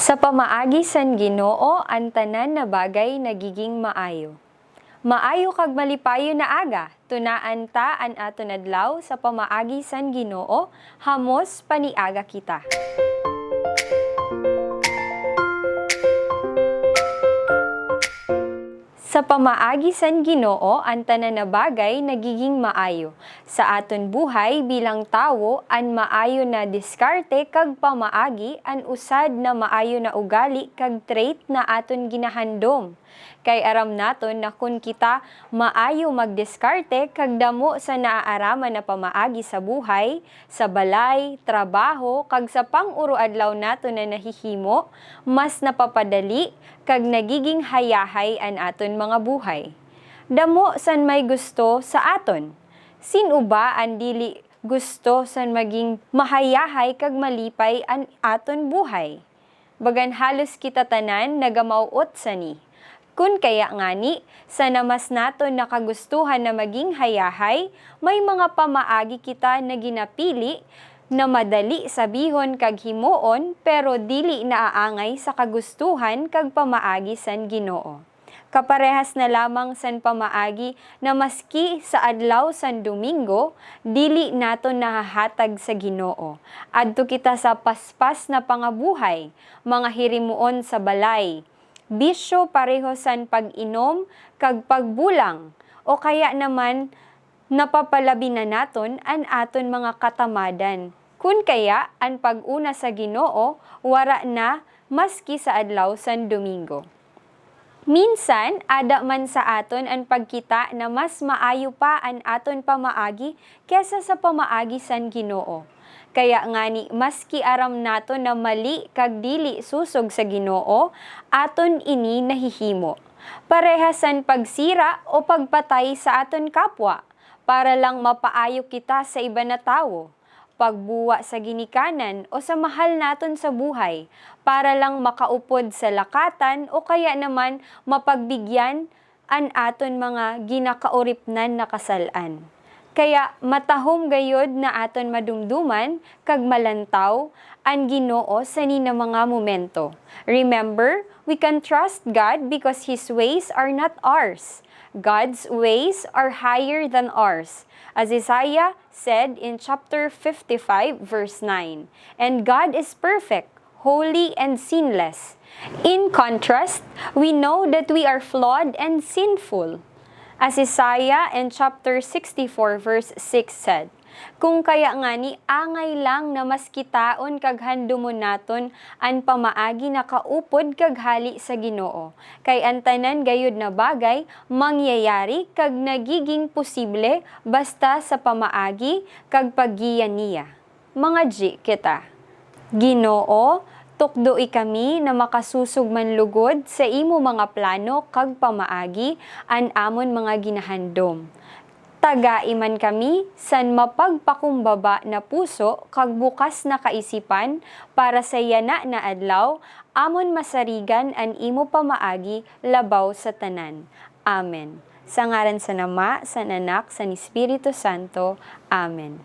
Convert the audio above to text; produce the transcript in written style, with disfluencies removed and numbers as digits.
Sa pamaagi san Ginoo ang tanan na bagay nagiging maayo. Maayo kag malipayo na aga, tunaan ta an aton adlaw sa pamaagi san Ginoo, hamos paniaga kita. Sa pamaagi san Ginoo ang tanan na bagay nagiging maayo. Sa aton buhay bilang tawo, an maayo na diskarte kag pamaagi an usad na maayo na ugali kag trait na aton ginahandom. Kay aram naton na kun kita maayo magdiskarte kag damo sa naaaraman na pamaagi sa buhay, sa balay, trabaho kag sa pang-uro adlaw naton na nahihimo, mas napapadali kag nagiging hayahay an aton mga buhay. Damo san may gusto sa aton. Sino ba ang dili gusto san maging mahayahay kag malipay an aton buhay? Bagan halos kita tanan nagamauot sani. Kun kaya ngani, sa namas naton nakagustuhan na maging hayahay, may mga pamaagi kita na ginapili na madali sabihon kag himuon pero dili naaangay sa kagustuhan kag pamaagi san Ginoo. Kaparehas na lamang san pamaagi na maski sa adlaw san Domingo, dili naton nahahatag sa Ginoo. Adto kita sa paspas na pangabuhay, mga hirimuon sa balay, bisyo pareho san pag-inom kag pagbulang, o kaya naman napapalabi na naton an aton mga katamadan. Kun kaya ang pag-una sa Ginoo wara na maski sa adlaw san Domingo. Minsan, ada man sa aton ang pagkita na mas maayo pa ang aton pamaagi kesa sa pamaagi san Ginoo. Kaya ngani maski aram naton na mali kag dili susog sa Ginoo, aton ini nahihimo. Parehasan pagsira o pagpatay sa aton kapwa para lang mapaayo kita sa iba na tawo. Pagbuwa sa ginikanan o sa mahal naton sa buhay para lang makaupod sa lakatan o kaya naman mapagbigyan an aton mga ginakauripnan na kasalan. Kaya matahom gayod na aton madumduman kag malantaw ang Ginoo sa nina mga momento. Remember, we can trust God because His ways are not ours. God's ways are higher than ours. As Isaiah said in chapter 55 verse 9, and God is perfect, holy and sinless. In contrast, we know that we are flawed and sinful. As Isaiah in chapter 64 verse 6 said, kung kaya ngani angay lang na mas kitaon kag handumon naton an pamaagi na kaupod kag hali sa Ginoo. Kay ang tanan gayud na bagay mangyayari kag nagiging posible basta sa pamaagi kag paggiyan niya. Mga G kita. Ginoo, tukdoi kami na makasusog man lugod sa imo mga plano kag pamaagi an amon mga ginahandom. Taga-iman kami san mapagpakumbaba na puso kag bukas na kaisipan para sa yana na adlaw amon masarigan an imo pamaagi labaw sa tanan. Amen. Sa ngaran sa Ama, sa Anak, sa Espiritu Santo. Amen.